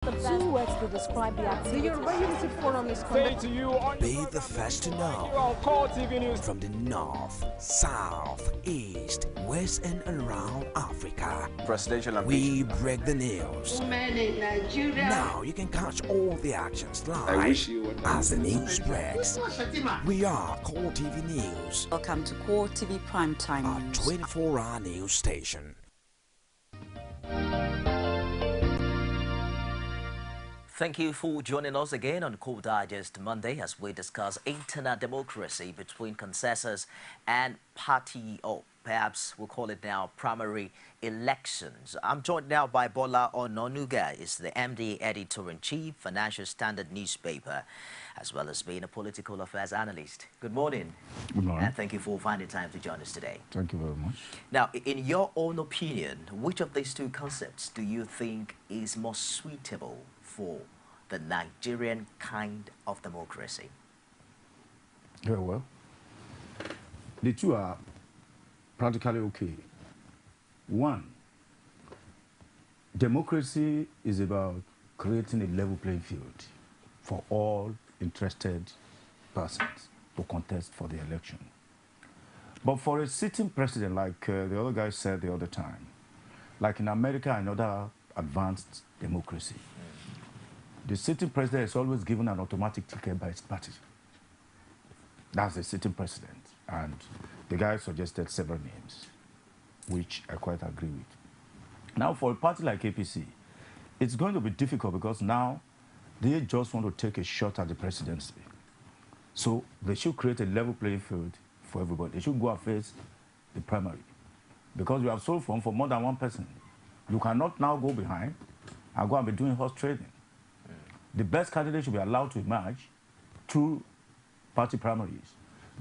The two words to describe the activity. The Yoruba Unity Forum is conducted. Be the first to know. From the north, south, east, west, and around Africa, presidential we break the news. Women in Nigeria. Now you can catch all the actions live as the news breaks. We are Core TV News. Welcome to Core TV Primetime Our News. 24-hour news station. Thank you for joining us again on Core Digest Monday as we discuss internal democracy between consensus and party, or perhaps we'll call it now primary elections. I'm joined now by Bola Ononuga, is the MD Editor-in-Chief, Financial Standard newspaper, as well as being a political affairs analyst. Good morning. Good morning. And thank you for finding time to join us today. Thank you very much. Now, in your own opinion, which of these two concepts do you think is more suitable for the Nigerian kind of democracy? Very well. The two are practically okay. One, democracy is about creating a level playing field for all interested persons to contest for the election. But for a sitting president, like the other guy said the other time, like in America and other advanced democracy, the sitting president is always given an automatic ticket by his party. That's the sitting president. And the guy suggested several names, which I quite agree with. Now, for a party like APC, it's going to be difficult because now they just want to take a shot at the presidency. So they should create a level playing field for everybody. They should go and face the primary. Because you have sold for more than one person. You cannot now go behind and go and be doing horse trading. The best candidate should be allowed to emerge through party primaries.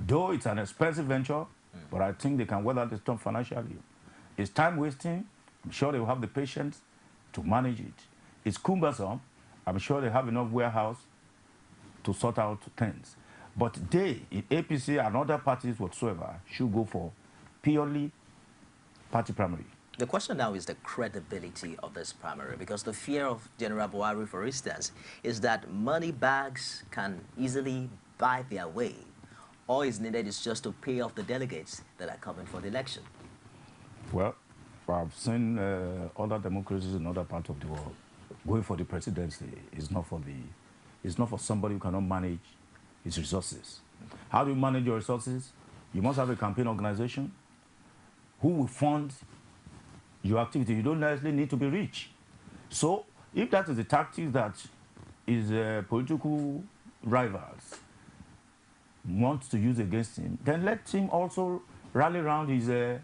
Though it's an expensive venture, but I think they can weather the storm financially. It's time wasting. I'm sure they will have the patience to manage it. It's cumbersome. I'm sure they have enough warehouse to sort out things. But they, in APC and other parties whatsoever, should go for purely party primary. The question now is the credibility of this primary, because the fear of General Buhari, for instance, is that money bags can easily buy their way. All is needed is just to pay off the delegates that are coming for the election. Well, I've seen other democracies in other parts of the world going for the presidency. It's not for somebody who cannot manage his resources. How do you manage your resources? You must have a campaign organization who will fund your activity. You don't necessarily need to be rich. So if that is the tactic that is political rivals want to use against him, then let him also rally around his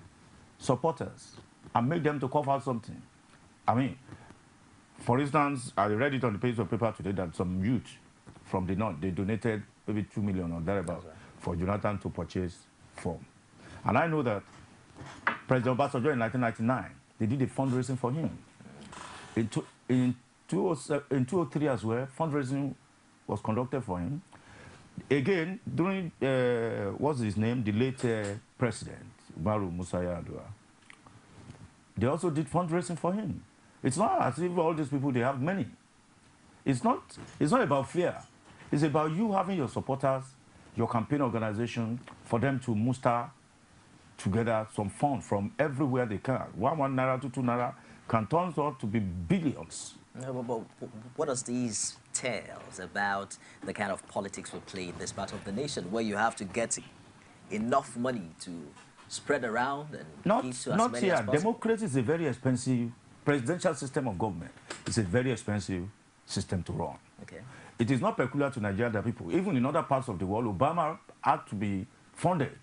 supporters and make them to cough out something. I mean, for instance, I read it on the page of paper today that some youth from the north, they donated maybe 2 million or thereabout for Jonathan to purchase form. And I know that President Obasanjo in 1999, they did a fundraising for him. In 2003 as well, fundraising was conducted for him. Again, during, what's his name, the late president, Umaru Musa Yar'Adua, they also did fundraising for him. It's not as if all these people, they have money. It's not about fear. It's about you having your supporters, your campaign organization, for them to muster together some funds from everywhere they can. One naira to 2 naira can turn out to be billions. But what does these tales about the kind of politics we play in this part of the nation, where you have to get enough money to spread around and give to as not many here. as possible? Democracy is a very expensive presidential system of government. It's a very expensive system to run. Okay. It is not peculiar to Nigeria people. Even in other parts of the world, Obama had to be funded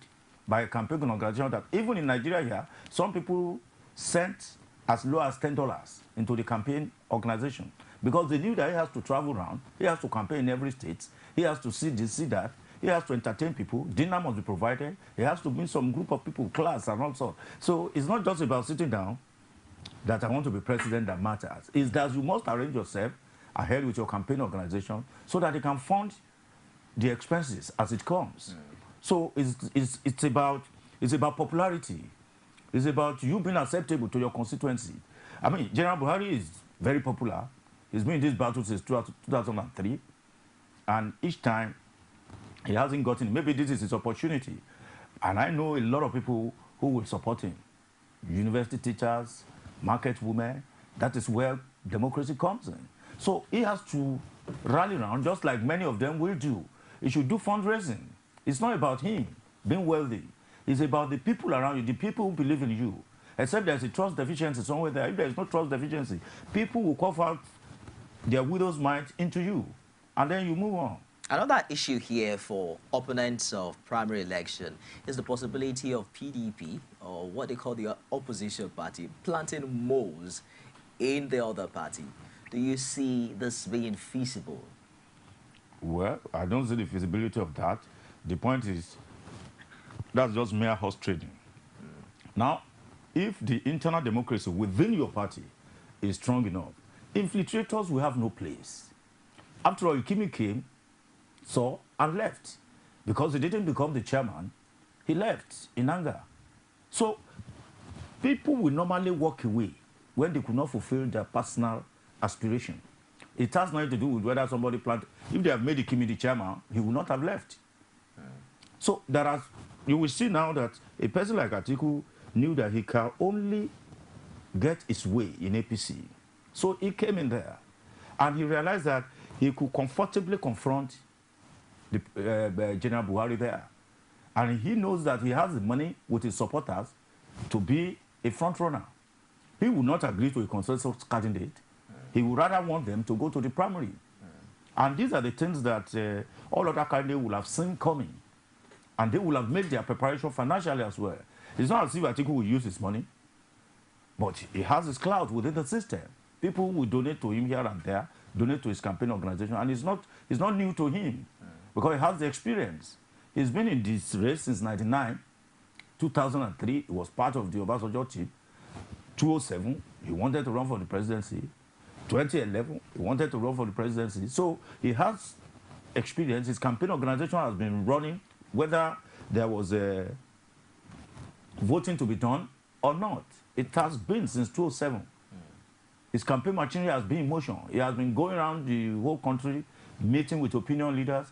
by a campaign organization that even in Nigeria here, some people sent as low as $10 into the campaign organization because they knew that he has to travel around, he has to campaign in every state, he has to see this, see that, he has to entertain people, dinner must be provided, he has to bring some group of people, class and all sorts. So it's not just about sitting down that I want to be president that matters. It's that you must arrange yourself ahead with your campaign organization so that they can fund the expenses as it comes. So it's about popularity. It's about you being acceptable to your constituency. I mean, General Buhari is very popular He's been in this battle since 2003, and each time he hasn't gotten it. Maybe this is his opportunity. And I know a lot of people who will support him. University teachers, market women. That is where democracy comes in. So he has to rally around, just like many of them will do. He should do fundraising. It's not about him being wealthy. It's about the people around you, the people who believe in you. Except there's a trust deficiency somewhere there. If there's no trust deficiency, people will cough out their widow's mite into you. And then you move on. Another issue here for opponents of primary election is the possibility of PDP, or what they call the opposition party, planting moles in the other party. Do you see this being feasible? Well, I don't see the feasibility of that. The point is, that's just mere horse trading. Now, if the internal democracy within your party is strong enough, infiltrators will have no place. After all, Ikimi came, saw, and left. Because he didn't become the chairman, he left in anger. So, people will normally walk away when they could not fulfill their personal aspiration. It has nothing to do with whether somebody planted. If they have made Ikimi the chairman, he would not have left. So, you will see now that a person like Atiku knew that he can only get his way in APC. So he came in there, and he realized that he could comfortably confront the General Buhari there. And he knows that he has the money with his supporters to be a front runner. He will not agree to a consensus candidate. He would rather want them to go to the primary. And these are the things that all other candidates will have seen coming. And they will have made their preparation financially as well. It's not as if Atiku will use his money, but he has his clout within the system. People will donate to him here and there, donate to his campaign organization, and it's not new to him because he has the experience. He's been in this race since 1999, 2003. He was part of the Obasanjo team. 2007, he wanted to run for the presidency. 2011, he wanted to run for the presidency. So he has experience. His campaign organization has been running, whether there was a voting to be done or not. It has been since 2007. His campaign machinery has been in motion. He has been going around the whole country, meeting with opinion leaders,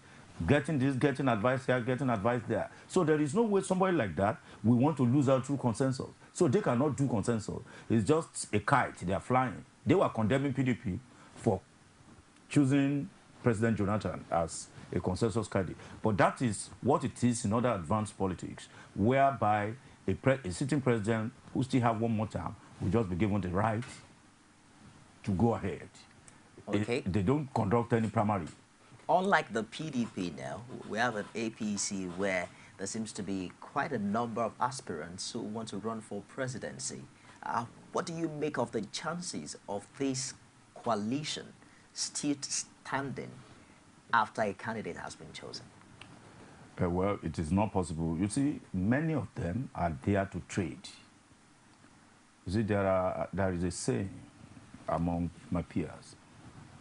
getting this, getting advice here, getting advice there. So there is no way somebody like that will want to lose out through consensus. So they cannot do consensus. It's just a kite they are flying. They were condemning PDP for choosing President Jonathan as a consensus candidate. But that is what it is in other advanced politics, whereby a sitting president who still have one more term will just be given the right to go ahead. Okay. They don't conduct any primary. Unlike the PDP now, we have an APC where there seems to be quite a number of aspirants who want to run for presidency. What do you make of the chances of this coalition still standing after a candidate has been chosen? Well, it is not possible. You see, many of them are there to trade. You see, there is a saying among my peers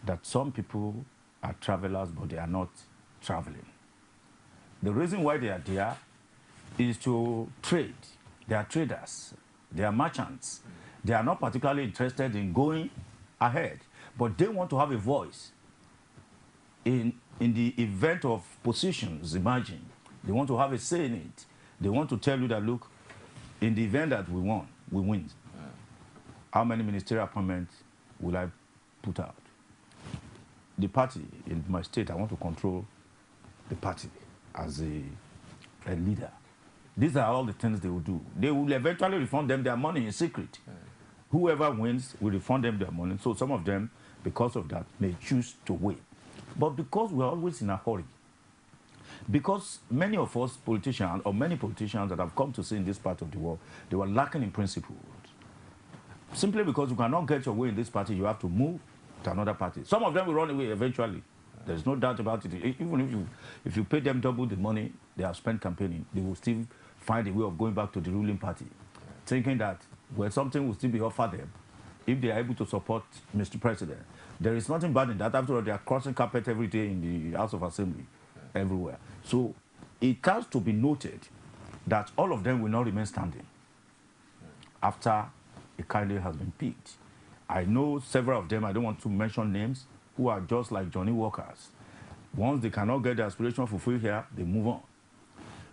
that some people are travelers, but they are not traveling. The reason why they are there is to trade. They are traders. They are merchants. They are not particularly interested in going ahead, but they want to have a voice in the event of positions emerging. They want to have a say in it. They want to tell you that, look, in the event that we won, we win. How many ministerial appointments will I put out? The party in my state, I want to control the party as a leader. These are all the things they will do. They will eventually refund them their money in secret. Whoever wins will refund them their money. So some of them, because of that, may choose to wait. But because we're always in a hurry, because many of us politicians, or many politicians that have come to see in this part of the world, they were lacking in principles. Simply because you cannot get your way in this party, you have to move to another party. Some of them will run away eventually. There's no doubt about it. Even if you pay them double the money they have spent campaigning, they will still find a way of going back to the ruling party, thinking that, well, something will still be offered them if they are able to support Mr. President. There is nothing bad in that. After all, they are crossing carpet every day in the House of Assembly, everywhere. So it has to be noted that all of them will not remain standing after a candidate has been picked. I know several of them, I don't want to mention names, who are just like Johnny Walkers. Once they cannot get their aspiration fulfilled here, they move on.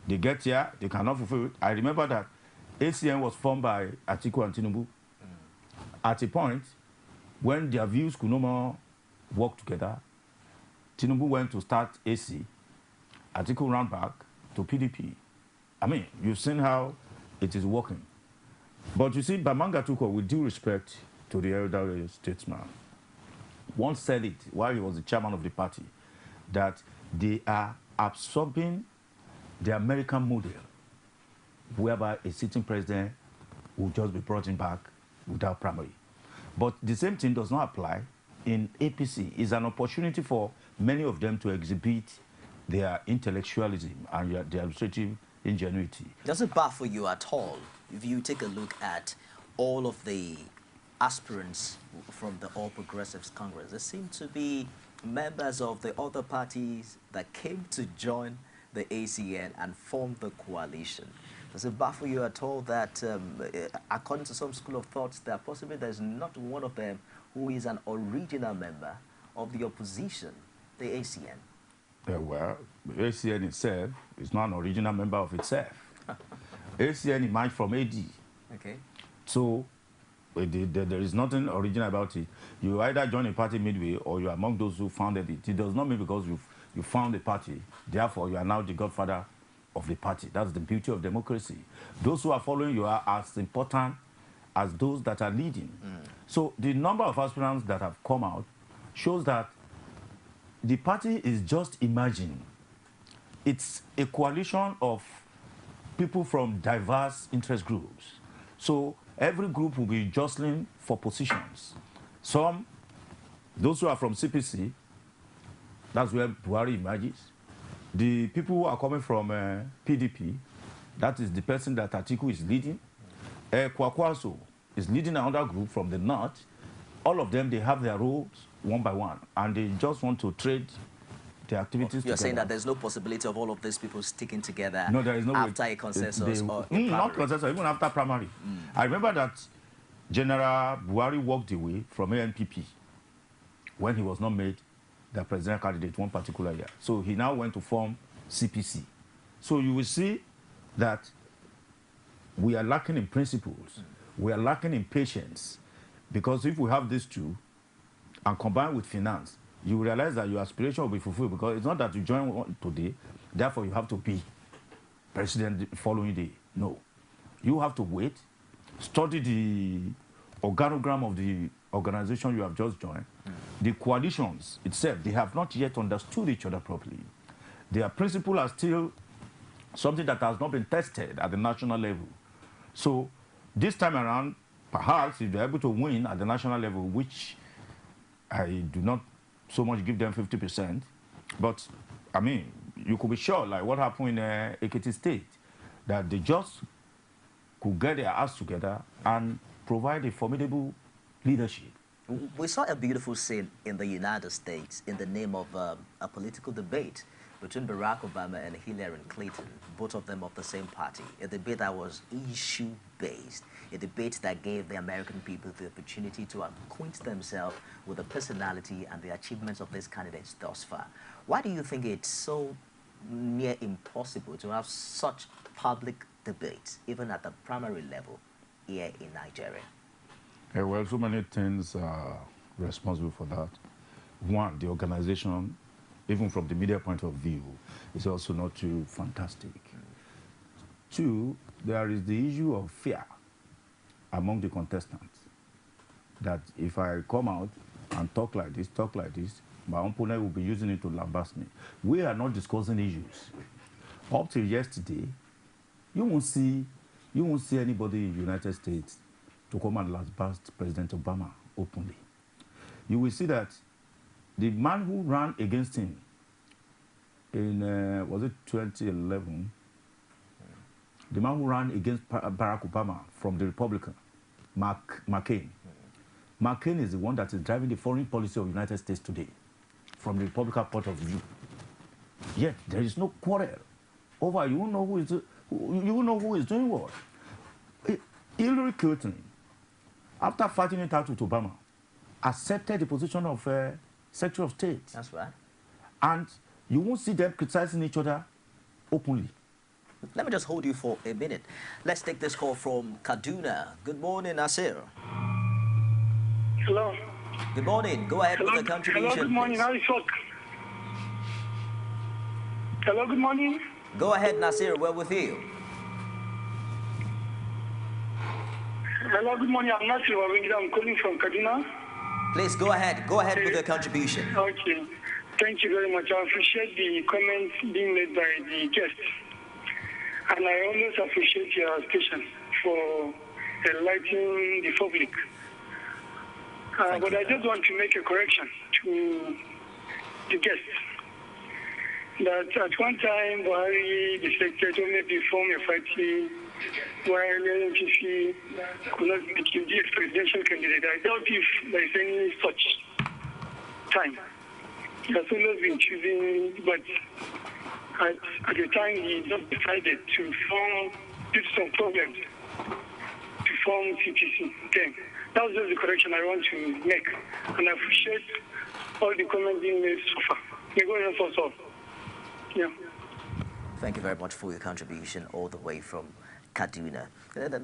They get here, they cannot fulfill it. I remember that ACN was formed by Atiku and Tinubu. At a point, when their views could no more work together, Tinubu went to start AC. Atiku ran back to PDP. I mean, you've seen how it is working. But you see, Bamanga Tuko, with due respect to the elderly statesman, once said it while he was the chairman of the party, that they are absorbing the American model, whereby a sitting president will just be brought in back without primary. But the same thing does not apply in APC. It's an opportunity for many of them to exhibit their intellectualism and their administrative ingenuity. Does it baffle you at all if you take a look at all of the aspirants from the All Progressives Congress? There seem to be members of the other parties that came to join the ACN and form the coalition. Does it baffle you at all that, according to some school of thoughts, that possibly there's not one of them who is an original member of the opposition, the ACN? Well, ACN itself is not an original member of itself. ACN emerged from AD. Okay. So there is nothing original about it. You either join a party midway or you are among those who founded it. It does not mean because you found a party, therefore you are now the godfather of the party. That's the beauty of democracy. Those who are following you are as important as those that are leading. So the number of aspirants that have come out shows that the party is just emerging. It's a coalition of people from diverse interest groups. So every group will be jostling for positions. Some, those who are from CPC, that's where Buhari emerges. The people who are coming from PDP, that is the person that Atiku is leading. Kwakwaso is leading another group from the north. All of them, they have their roles one by one, and they just want to trade their activities together. You're saying that there's no possibility of all of these people sticking together no, there is no after way. a consensus or a primary? Not consensus, even after primary. I remember that General Buhari walked away from ANPP when he was not made the presidential candidate one particular year. So he now went to form CPC. So you will see that we are lacking in principles. We are lacking in patience. Because if we have these two and combine with finance, you realize that your aspiration will be fulfilled, because it's not that you join one today, therefore you have to be president the following day. No. You have to wait, study the organogram of the organization you have just joined. The coalitions itself, they have not yet understood each other properly. Their principles are still something that has not been tested at the national level. So this time around, perhaps if they're able to win at the national level, which I do not so much give them 50%, but I mean, you could be sure, like what happened in Ekiti State, that they just could get their ass together and provide a formidable leadership. We saw a beautiful scene in the United States in the name of a political debate between Barack Obama and Hillary Clinton, both of them of the same party. A debate that was issue-based, a debate that gave the American people the opportunity to acquaint themselves with the personality and the achievements of these candidates thus far. Why do you think it's so near impossible to have such public debates, even at the primary level here in Nigeria? Well, so many things are responsible for that. One, the organization, even from the media point of view, is also not too fantastic. Two, there is the issue of fear among the contestants, that if I come out and talk like this, my opponent will be using it to lambast me. We are not discussing issues. Up till yesterday, you won't see anybody in the United States to come and lambast President Obama openly. You will see that the man who ran against him in, was it 2011? The man who ran against Barack Obama from the Republican, McCain. McCain is the one that is driving the foreign policy of the United States today, from the Republican point of view. Yet there is no quarrel over you know who is doing what. Hillary Clinton, after fighting it out with Obama, accepted the position of Secretary of State. That's right. And you won't see them criticizing each other openly. Let me just hold you for a minute. Let's take this call from Kaduna. Good morning, Nasir. Hello. Good morning. Go ahead with the contribution. Hello, good morning. Please. How is it? Hello, good morning. Go ahead, Nasir. We're with you. Hello, good morning. I'm Nasir. I'm calling from Kaduna. Please go ahead. Go ahead with the contribution. Okay. Thank you very much. I appreciate the comments being made by the guests. And I always appreciate your station for enlightening the public. But I just want to make a correction to the guests. That at one time, Buhari, the secretary, maybe form a party while the NPC could not make him the presidential candidate. I doubt if there is any such time. He has always been choosing, but at the time he just decided to form, due to some problems, to form CPC. Okay. That was just the correction I want to make. And I appreciate all the comments being made so far. May God help us all. Yeah. Thank you very much for your contribution all the way from Kaduna.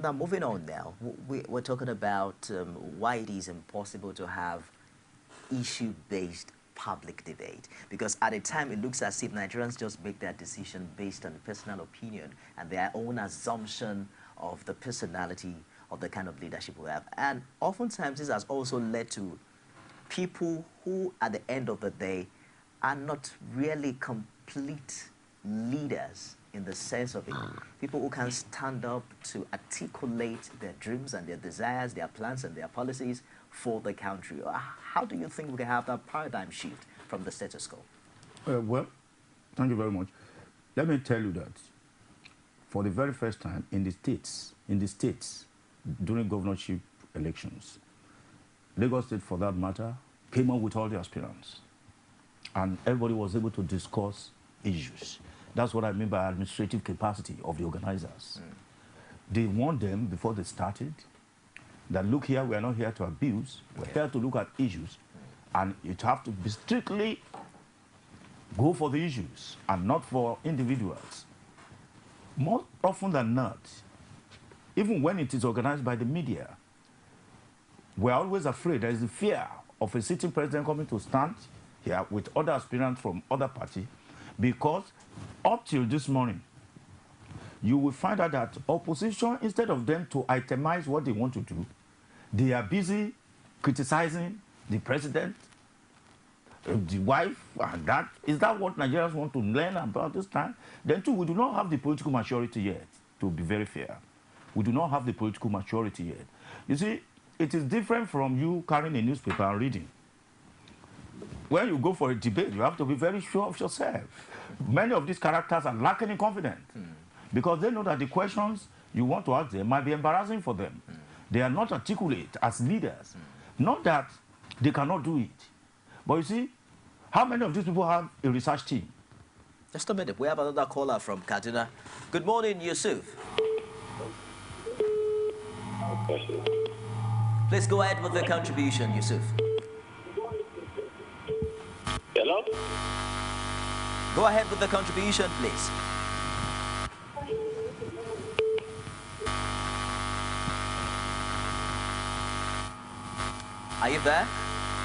Now, moving on now, we're talking about why it is impossible to have issue-based public debate. Because at a time, it looks as if Nigerians just make their decision based on personal opinion and their own assumption of the personality of the kind of leadership we have. And oftentimes, this has also led to people who, at the end of the day, are not really complete leaders in the sense of it. People who can stand up to articulate their dreams and their desires, their plans and their policies for the country. How do you think we can have that paradigm shift from the status quo? Well, thank you very much. Let me tell you that for the very first time in the states, during governorship elections, Lagos State, for that matter, came up with all the aspirants. And everybody was able to discuss issues. That's what I mean by administrative capacity of the organizers. They warned them before they started that, look here, we are not here to abuse. We're here to look at issues. And you have to be strictly go for the issues and not for individuals. More often than not, even when it is organized by the media, we're always afraid. There is the fear of a sitting president coming to stand here with other aspirants from other parties, because up till this morning, you will find out that opposition, instead of them to itemize what they want to do, they are busy criticizing the president, the wife, and that. Is that what Nigerians want to learn about this time? Then too, we do not have the political maturity yet, to be very fair. We do not have the political maturity yet. You see, it is different from you carrying a newspaper and reading. When you go for a debate, you have to be very sure of yourself. Many of these characters are lacking in confidence because they know that the questions you want to ask them might be embarrassing for them. They are not articulate as leaders. Not that they cannot do it. But you see, how many of these people have a research team? Just a minute. We have another caller from Kaduna. Good morning, Yusuf. Please go ahead with the contribution, Yusuf. Hello? Go ahead with the contribution, please. Are you there?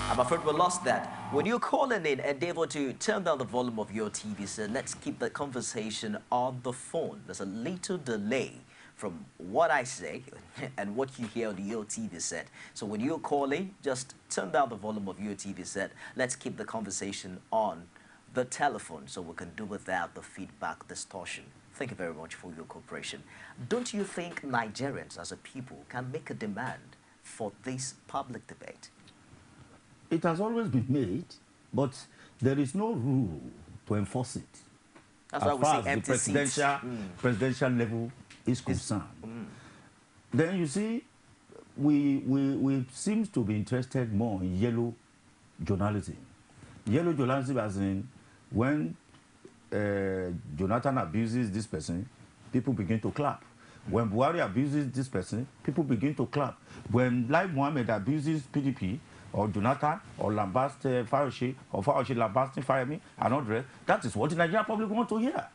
I'm afraid we lost that. When you're calling in, endeavor to turn down the volume of your TV set. Let's keep the conversation on the phone. There's a little delay from what I say and what you hear on your TV set. So when you're calling, just turn down the volume of your TV set. Let's keep the conversation on the telephone so we can do without the feedback distortion. Thank you very much for your cooperation. Don't you think Nigerians as a people can make a demand for this public debate? It has always been made, but there is no rule to enforce it. That's as why we far say as the presidential level is concerned. Then you see, we seem to be interested more in yellow journalism. Yellow journalism as in when Jonathan abuses this person, people begin to clap. When Buhari abuses this person, people begin to clap. When Lai Mohammed abuses PDP, or Jonathan, or Lambast Fayoshe, or Fayoshe Lambasting Fayemi, and all the rest. That is what the Nigerian public want to hear.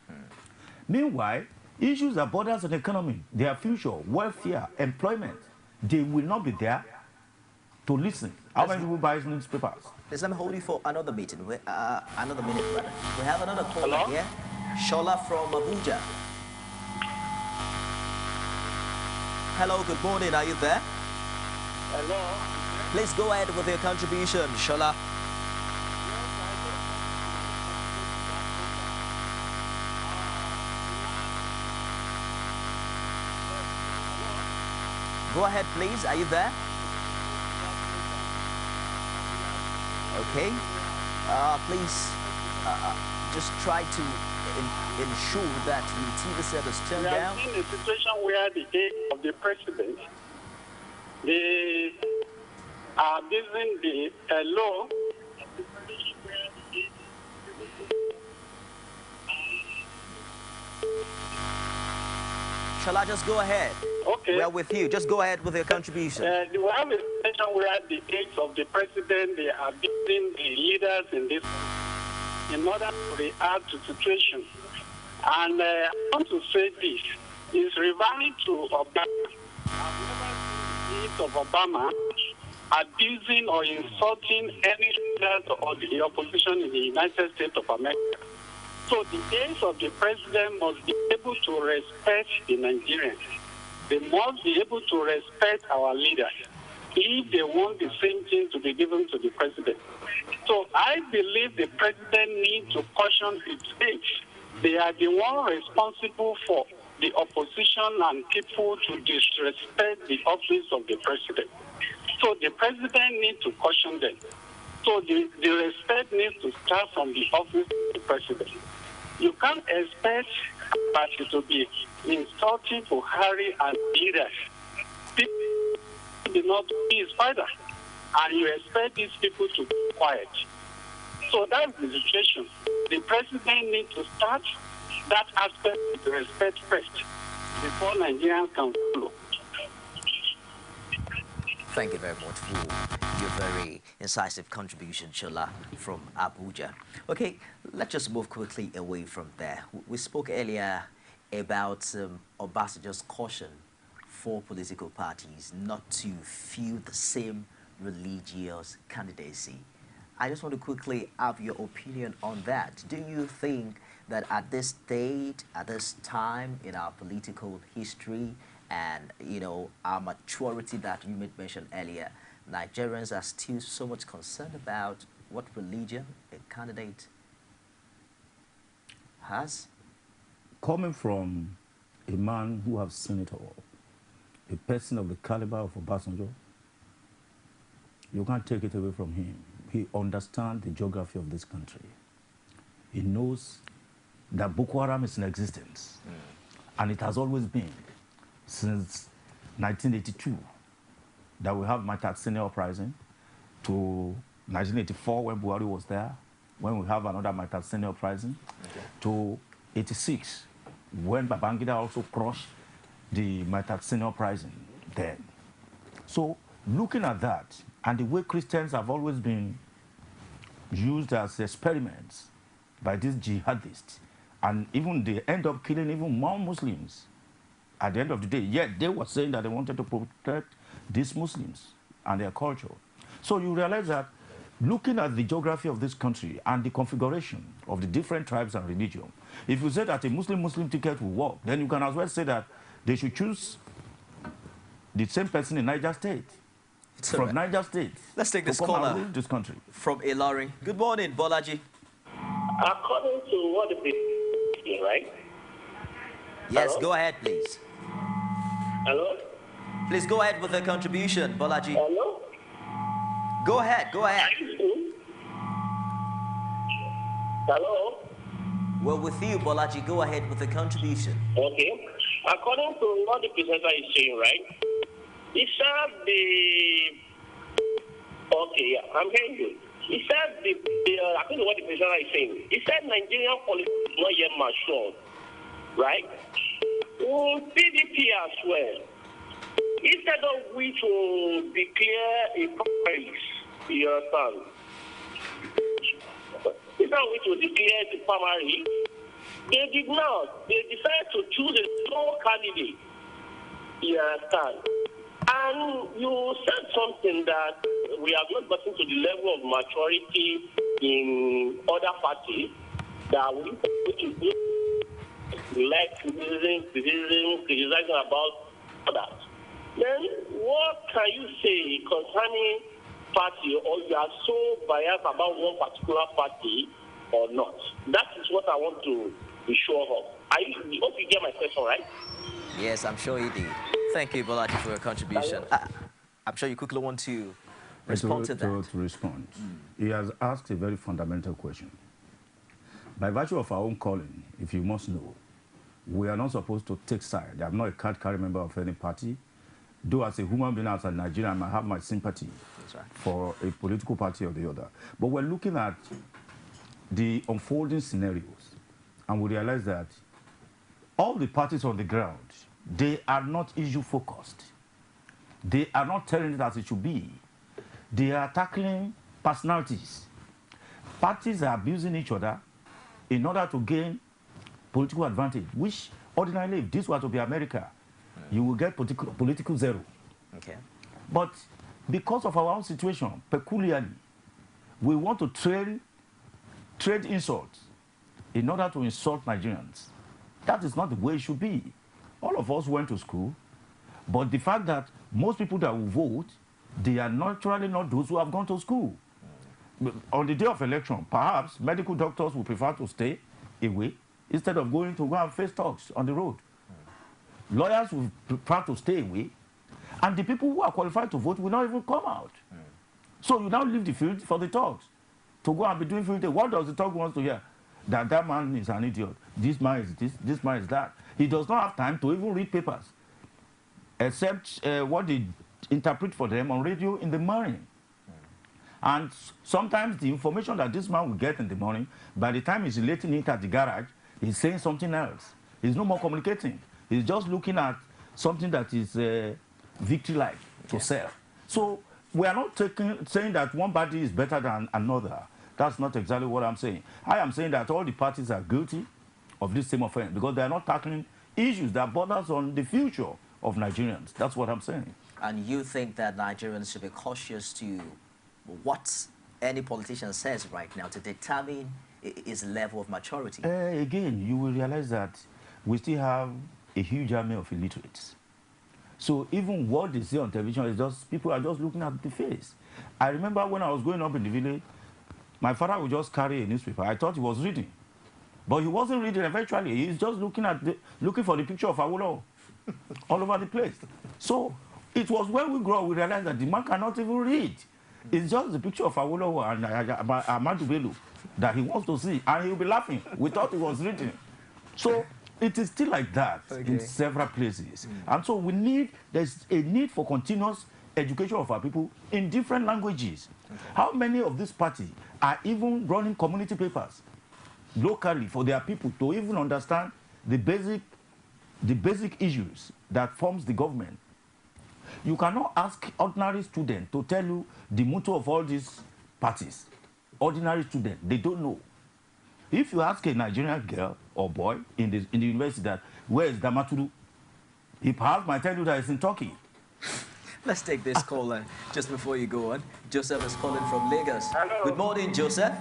Meanwhile, issues that borders on the economy, their future, welfare, employment, they will not be there to listen. How many people buy newspapers? Let me hold you for another meeting. Another minute, rather. We have another caller Hello? here. Shola from Abuja. Hello, good morning. Are you there? Hello? Please go ahead with your contribution, Shola. Go ahead, please. Are you there? Okay. Please, just try to ensure that the TV set is turned We are down. in a situation where the aim of the president, they are using the law. Shall I just go ahead? Okay. We're with you. Just go ahead with your contribution. We have a situation where the aides of the president, they are using the leaders in this in order to react to situations. And I want to say this, is referring to Obama. I've never seen the aides of Obama abusing or insulting any leaders or the opposition in the United States of America. So the aides of the president must be able to respect the Nigerians. They must be able to respect our leaders if they want the same thing to be given to the president. So I believe the president needs to caution his aides. They are the one responsible for the opposition and people to disrespect the office of the president. So the president needs to caution them. So the respect needs to start from the office of the president. You can't expect party to be insulting to Harry and leaders. People did not be his father, and you expect these people to be quiet. So that's the situation. The president needs to start that aspect with respect first before Nigerians can follow. Thank you very much for your very incisive contribution, Shola, from Abuja. Okay, let's just move quickly away from there. We spoke earlier about Obasanjo's caution for political parties not to fuel the same religious candidacy. I just want to quickly have your opinion on that. Do you think that at this stage, at this time in our political history, and our maturity that you made mention earlier, Nigerians are still so much concerned about what religion a candidate has? Coming from a man who has seen it all, a person of the caliber of Obasanjo, you can't take it away from him. He understands the geography of this country. He knows that Boko Haram is in existence, and it has always been. Since 1982, that we have Matatsine uprising, to 1984 when Buhari was there, when we have another Matatsine uprising, to 86 when Babangida also crushed the Matatsine uprising then. So looking at that, and the way Christians have always been used as experiments by these jihadists, and even they end up killing even more Muslims at the end of the day, yet they were saying that they wanted to protect these Muslims and their culture. So you realize that looking at the geography of this country and the configuration of the different tribes and religions, if you say that a Muslim ticket will work, then you can as well say that they should choose the same person in Niger State. From Niger State. Let's take this caller this country. From Ilori. Good morning, Bolaji. According to what the people, right? Yes, Hello? go ahead, please. Hello? Please go ahead with the contribution, Bolaji. Hello? Go ahead, go ahead. Hello? We're with you, Bolaji. Go ahead with the contribution. Okay. According to what the presenter is saying, right? He said okay, yeah, I'm hearing you. He said I think what the presenter is saying. He said Nigerian politics is not yet mature, right? PDP as well. Instead of we to declare a primaries You understand? It's not which was declared the primary. They did not. They decided to choose a strong candidate. You understand? And you said something that we have not gotten to the level of maturity in other parties that we like criticizing about others. Then what can you say concerning party, or you are so biased about one particular party or not? That is what I want to be sure of. I hope you get my question right. Yes, I'm sure you did. Thank you, Bolaji, for your contribution. I'm sure you quickly want to respond to that. To respond. He has asked a very fundamental question. By virtue of our own calling, if you must know, we are not supposed to take side. I'm not a card-carrying member of any party. Though as a human being, as a Nigerian, I have my sympathy for a political party or the other. But we're looking at the unfolding scenarios, and we realize that all the parties on the ground, they are not issue-focused. They are not telling it as it should be. They are tackling personalities. Parties are abusing each other in order to gain political advantage, which ordinarily, if this were to be America, you will get political zero. Okay. But because of our own situation, peculiarly, we want to trade insults in order to insult Nigerians. That is not the way it should be. All of us went to school, but the fact that most people that will vote, they are naturally not those who have gone to school. On the day of election, perhaps medical doctors will prefer to stay away instead of going to go and face talks on the road. Lawyers will prefer to stay away, and the people who are qualified to vote will not even come out. So you now leave the field for the talks to go and be doing field day. What does the talk want to hear? That man is an idiot. This man is this man is that. He does not have time to even read papers, except what they interpret for them on radio in the morning. And sometimes the information that this man will get in the morning, by the time he's relating it at the garage, he's saying something else. He's no more communicating. He's just looking at something that is victory-like to sell. So we are not saying that one party is better than another. That's not exactly what I'm saying. I am saying that all the parties are guilty of this same offense because they are not tackling issues that borders on the future of Nigerians. That's what I'm saying. And you think that Nigerians should be cautious to what any politician says right now to determine his level of maturity? Again, you will realize that we still have a huge army of illiterates. So even what they say on television is just, people are just looking at the face. I remember when I was growing up in the village, my father would just carry a newspaper. I thought he was reading. But he wasn't reading eventually. He's just looking for the picture of Awolowo all over the place. So it was when we grew up, we realized that the man cannot even read. It's just the picture of Awolowo and Ahmadu Bello that he wants to see, and he'll be laughing. We thought he was reading. So it is still like that in several places. And so there's a need for continuous education of our people in different languages. How many of these parties are even running community papers locally for their people to even understand the basic issues that forms the government? You cannot ask ordinary students to tell you the motto of all these parties. Ordinary students, they don't know. If you ask a Nigerian girl or boy in the university that, where is Damaturu? He perhaps might tell you that it's in Turkey. Let's take this caller just before you go on. Joseph is calling from Lagos. Hello. Good morning, Joseph.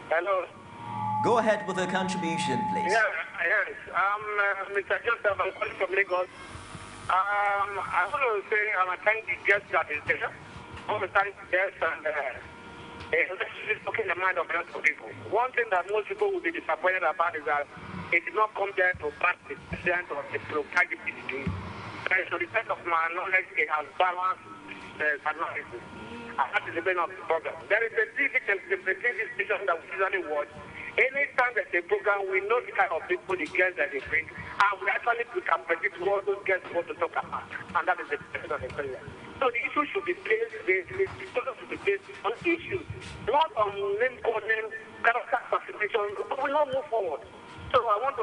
Hello. Go ahead with the contribution, please. Yeah, yes. Mr. Joseph, I'm calling from Lagos. I want to say I thank the guest that is there. I want to thank the guest and it's looking the mind of a lot of people. One thing that most people will be disappointed about is that it did not come there to pass the president of the protagonist. To the best of my knowledge, it has balanced analysis. And that is the main of the program. There is a TV station that we usually watch. Anytime there's a program, we know the kind of people, the guests that they bring, and we can predict what those guests want to talk about. And that is the president of the program. So the issue should be based, the discussion should be based on issues, not on name calling, character assassination. We will not move forward. So I want to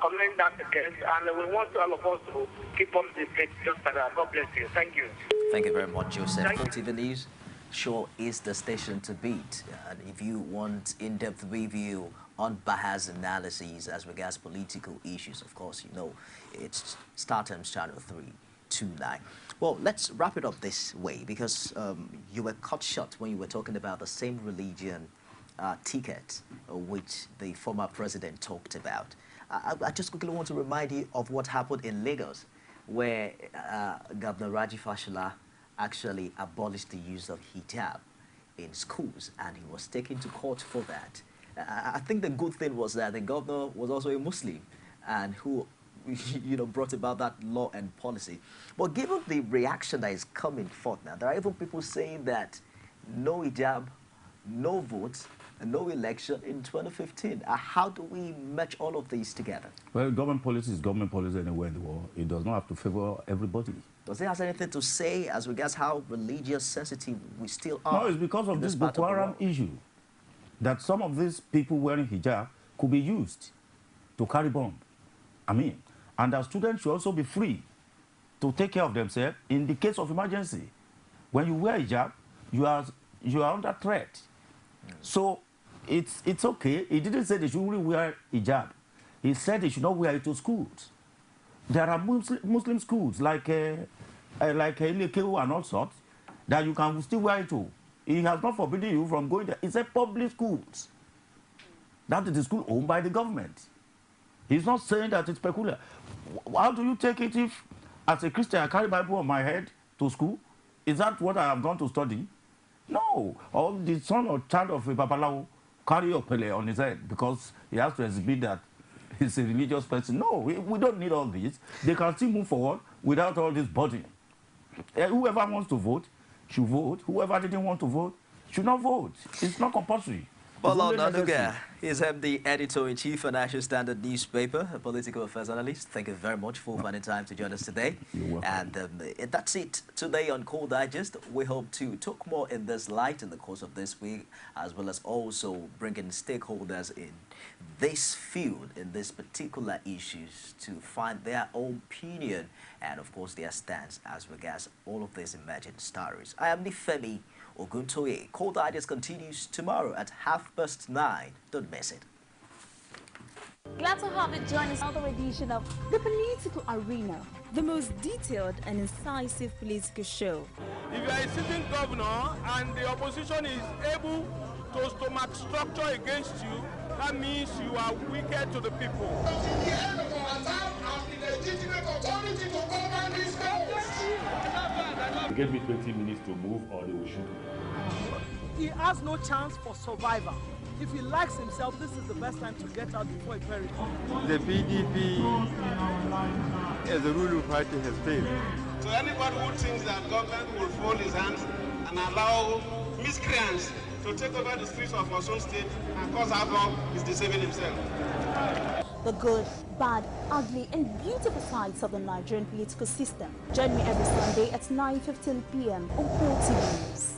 commend that again, and we want all of us to keep up the faith just for that. God bless you. Thank you. Thank you very much, Joseph. Full TV News sure is the station to beat. And if you want in-depth review, unbiased analysis as regards political issues, of course, you know, it's StarTimes Channel 329. Well, let's wrap it up this way, because you were cut short when you were talking about the same religion ticket which the former president talked about. I just quickly want to remind you of what happened in Lagos, where Governor Raji Fashola actually abolished the use of hijab in schools, and he was taken to court for that. I think the good thing was that the governor was also a Muslim, and who, you know, brought about that law and policy. But given the reaction that is coming forth now, there are even people saying that no hijab, no votes, and no election in 2015. How do we match all of these together? Well, government policy is government policy anywhere in the world. It does not have to favor everybody. Does it have anything to say as regards how religious sensitive we still are? No, it's because of this Boko Haram issue that some of these people wearing hijab could be used to carry bomb. I mean, and our students should also be free to take care of themselves in the case of emergency. When you wear hijab, you are under threat. So it's okay. He didn't say they should only wear hijab. He said they should not wear it to schools. There are Muslim schools like Ilekeu and all sorts that you can still wear it to. He has not forbidden you from going there. It's a public schools. That is the school owned by the government. He's not saying that it's peculiar. How do you take it if, as a Christian, I carry Bible on my head to school? Is that what I have gone to study? No. Or the son or child of a Babalawo carry your pele on his head because he has to exhibit that he's a religious person. No, we don't need all this. They can still move forward without all this burden. Whoever wants to vote should vote. Whoever didn't want to vote should not vote. It's not compulsory. Well, Naduga is the editor-in-chief for National Standard newspaper, a political affairs analyst. Thank you very much for finding time to join us today. You're welcome. And that's it today on Cool Digest. We hope to talk more in this light in the course of this week, as well as also bringing stakeholders in this field, in these particular issues, to find their own opinion and, of course, their stance as regards all of these emerging stories. I am Nifemi Oguntoye. Cool Digest continues tomorrow at 9:30. Don't miss it. Glad to have you join us on another edition of The Political Arena, the most detailed and incisive political show. If you are a sitting governor and the opposition is able to stomach structure against you, that means you are wicked to the people. Give me 20 minutes to move or they will shoot me. He has no chance for survival. If he likes himself, this is the best time to get out before he perishes. The PDP as a ruling party has failed. So anybody who thinks that government will fold his hands and allow miscreants to take over the streets of Osun State and cause havoc is deceiving himself. the good, bad, ugly, and beautiful sides of the Nigerian political system. Join me every Sunday at 9:15 p.m. on Cool TV News.